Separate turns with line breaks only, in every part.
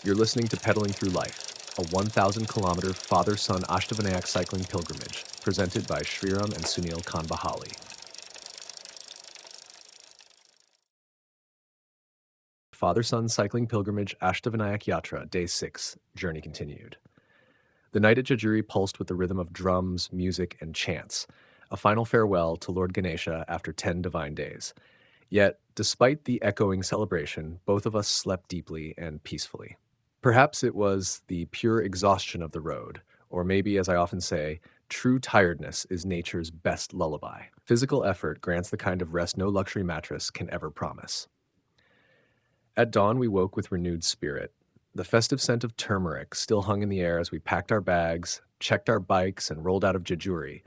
You're listening to Pedaling Through Life, a 1,000-kilometer father-son Ashtavinayak cycling pilgrimage presented by Sriram and Sunilkhandbahale. Father-son cycling pilgrimage Ashtavinayak Yatra, Day 6, journey continued. The night at Jejuri pulsed with the rhythm of drums, music, and chants, a final farewell to Lord Ganesha after 10 divine days. Yet, despite the echoing celebration, both of us slept deeply and peacefully. Perhaps it was the pure exhaustion of the road, or maybe, as I often say, true tiredness is nature's best lullaby. Physical effort grants the kind of rest no luxury mattress can ever promise. At dawn, we woke with renewed spirit. The festive scent of turmeric still hung in the air as we packed our bags, checked our bikes, and rolled out of Jejuri.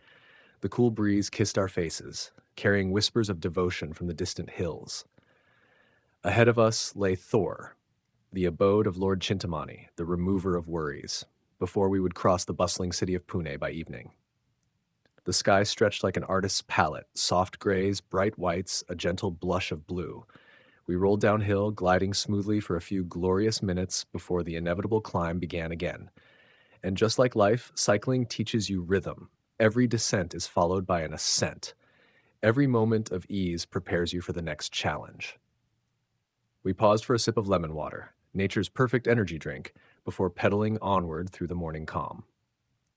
The cool breeze kissed our faces, carrying whispers of devotion from the distant hills. Ahead of us lay Theur, the abode of Lord Chintamani, the remover of worries, before we would cross the bustling city of Pune by evening. The sky stretched like an artist's palette, soft grays, bright whites, a gentle blush of blue. We rolled downhill, gliding smoothly for a few glorious minutes before the inevitable climb began again. And just like life, cycling teaches you rhythm. Every descent is followed by an ascent. Every moment of ease prepares you for the next challenge. We paused for a sip of lemon water, nature's perfect energy drink, before pedaling onward through the morning calm.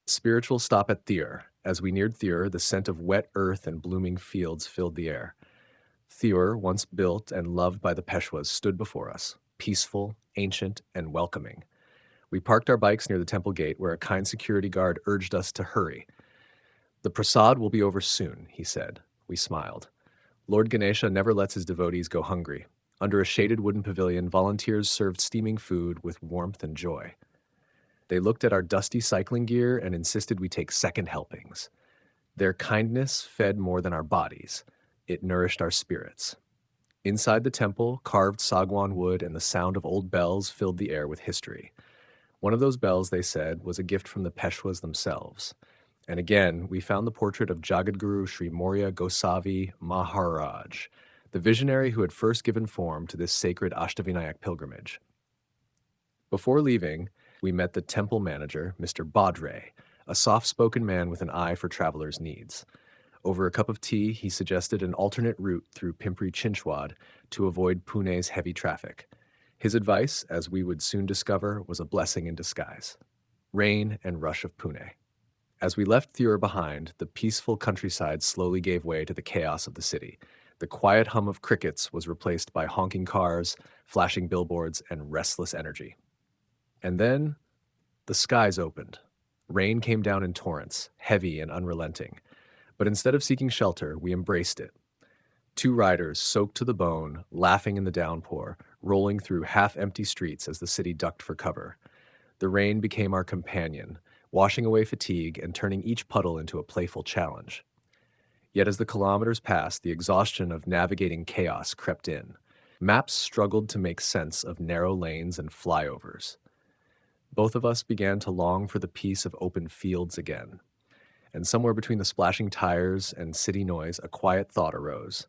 Spiritual stop at Theur. As we neared Theur, the scent of wet earth and blooming fields filled the air. Theur, once built and loved by the Peshwas, stood before us, peaceful, ancient, and welcoming. We parked our bikes near the temple gate where a kind security guard urged us to hurry. "The prasad will be over soon," he said. We smiled. Lord Ganesha never lets his devotees go hungry. Under a shaded wooden pavilion, volunteers served steaming food with warmth and joy. They looked at our dusty cycling gear and insisted we take second helpings. Their kindness fed more than our bodies. It nourished our spirits. Inside the temple, carved sagwan wood and the sound of old bells filled the air with history. One of those bells, they said, was a gift from the Peshwas themselves. And again, we found the portrait of Jagadguru Sri Maurya Gosavi Maharaj, the visionary who had first given form to this sacred Ashtavinayak pilgrimage. Before leaving, we met the temple manager, Mr. Badre, a soft-spoken man with an eye for travelers' needs. Over a cup of tea, he suggested an alternate route through Pimpri Chinchwad to avoid Pune's heavy traffic. His advice, as we would soon discover, was a blessing in disguise. Rain and rush of Pune. As we left Theur behind, the peaceful countryside slowly gave way to the chaos of the city. The quiet hum of crickets was replaced by honking cars, flashing billboards, and restless energy. And then, the skies opened. Rain came down in torrents, heavy and unrelenting. But instead of seeking shelter, we embraced it. Two riders, soaked to the bone, laughing in the downpour, rolling through half-empty streets as the city ducked for cover. The rain became our companion, washing away fatigue and turning each puddle into a playful challenge. Yet as the kilometers passed, the exhaustion of navigating chaos crept in. Maps struggled to make sense of narrow lanes and flyovers. Both of us began to long for the peace of open fields again. And somewhere between the splashing tires and city noise, a quiet thought arose.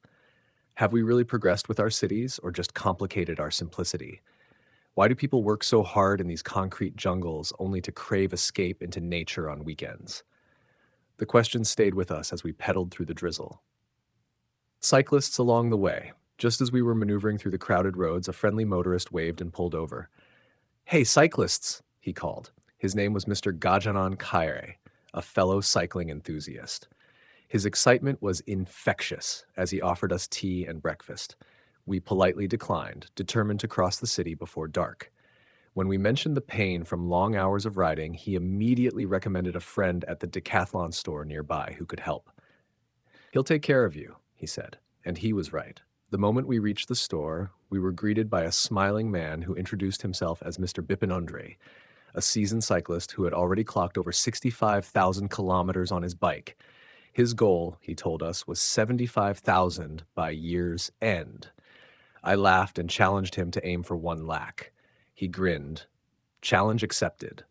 Have we really progressed with our cities, or just complicated our simplicity? Why do people work so hard in these concrete jungles only to crave escape into nature on weekends? The question stayed with us as we pedaled through the drizzle. Cyclists along the way. Just as we were maneuvering through the crowded roads, a friendly motorist waved and pulled over. "Hey, cyclists," he called. His name was Mr. Gajanan Kaire, a fellow cycling enthusiast. His excitement was infectious as he offered us tea and breakfast. We politely declined, determined to cross the city before dark. When we mentioned the pain from long hours of riding, he immediately recommended a friend at the decathlon store nearby who could help. "He'll take care of you," he said, and he was right. The moment we reached the store, we were greeted by a smiling man who introduced himself as Mr. Bipin Andre, a seasoned cyclist who had already clocked over 65,000 kilometers on his bike. His goal, he told us, was 75,000 by year's end. I laughed and challenged him to aim for 1 lakh. He grinned. Challenge accepted.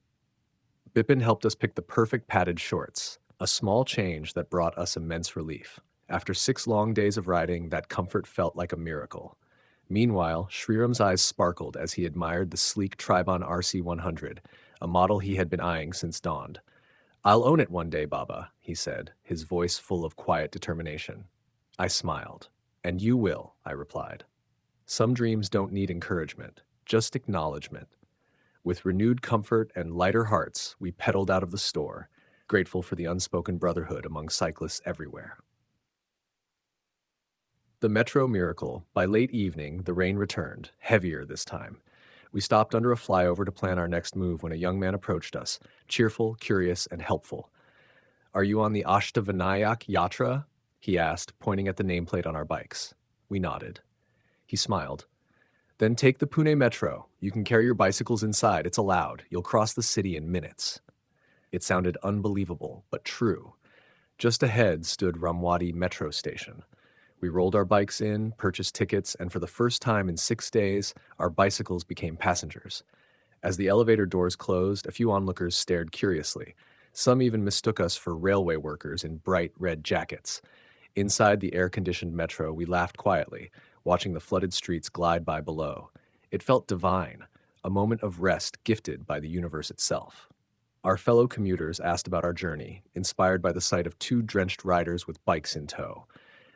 Bipin helped us pick the perfect padded shorts, a small change that brought us immense relief. After 6 long days of riding, that comfort felt like a miracle. Meanwhile, Shriram's eyes sparkled as he admired the sleek Tribon RC100, a model he had been eyeing since dawn. "I'll own it one day, Baba," he said, his voice full of quiet determination. I smiled. "And you will," I replied. Some dreams don't need encouragement, just acknowledgement. With renewed comfort and lighter hearts, we pedaled out of the store, grateful for the unspoken brotherhood among cyclists everywhere. The Metro Miracle. By late evening, the rain returned, heavier this time. We stopped under a flyover to plan our next move when a young man approached us, cheerful, curious, and helpful. "Are you on the Ashtavinayak Yatra?" he asked, pointing at the nameplate on our bikes. We nodded. He smiled. "Then take the Pune Metro. You can carry your bicycles inside. It's allowed. You'll cross the city in minutes." It sounded unbelievable, but true. Just ahead stood Ramwadi Metro Station. We rolled our bikes in, purchased tickets, and for the first time in 6 days, our bicycles became passengers. As the elevator doors closed, a few onlookers stared curiously. Some even mistook us for railway workers in bright red jackets. Inside the air-conditioned metro, we laughed quietly, watching the flooded streets glide by below. It felt divine, a moment of rest gifted by the universe itself. Our fellow commuters asked about our journey, inspired by the sight of 2 drenched riders with bikes in tow.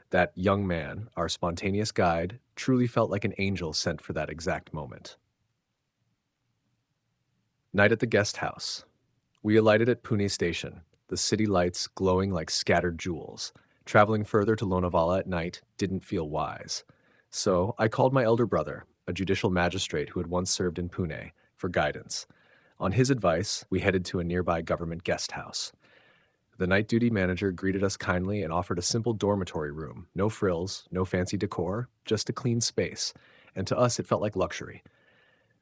That young man, our spontaneous guide, truly felt like an angel sent for that exact moment. Night at the guest house. We alighted at Pune station, the city lights glowing like scattered jewels. Traveling further to Lonavala at night didn't feel wise. So I called my elder brother, a judicial magistrate who had once served in Pune, for guidance. On his advice, we headed to a nearby government guest house. The night duty manager greeted us kindly and offered a simple dormitory room. No frills, no fancy decor, just a clean space. And to us, it felt like luxury.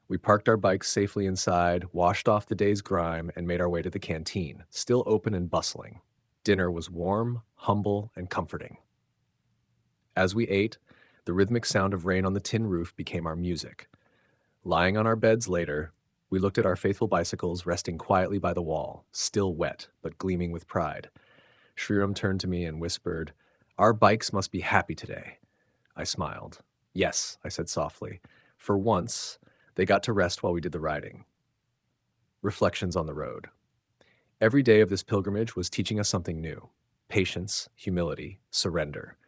We parked our bikes safely inside, washed off the day's grime, and made our way to the canteen, still open and bustling. Dinner was warm, humble, and comforting. As we ate, the rhythmic sound of rain on the tin roof became our music. Lying on our beds later, we looked at our faithful bicycles resting quietly by the wall, still wet, but gleaming with pride. Shriram turned to me and whispered, "Our bikes must be happy today." I smiled. "Yes," I said softly. "For once, they got to rest while we did the riding." Reflections on the road. Every day of this pilgrimage was teaching us something new. Patience, humility, surrender.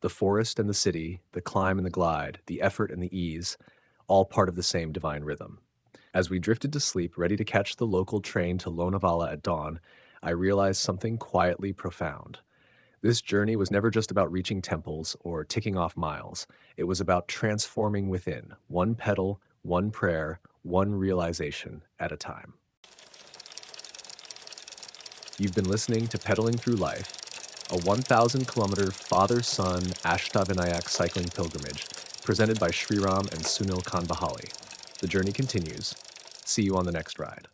The forest and the city, the climb and the glide, the effort and the ease, all part of the same divine rhythm. As we drifted to sleep, ready to catch the local train to Lonavala at dawn, I realized something quietly profound. This journey was never just about reaching temples or ticking off miles. It was about transforming within, one pedal, one prayer, one realization at a time. You've been listening to Pedaling Through Life, a 1,000-kilometer father-son Ashtavinayak cycling pilgrimage presented by Shriram and Sunilkhandbahale. The journey continues. See you on the next ride.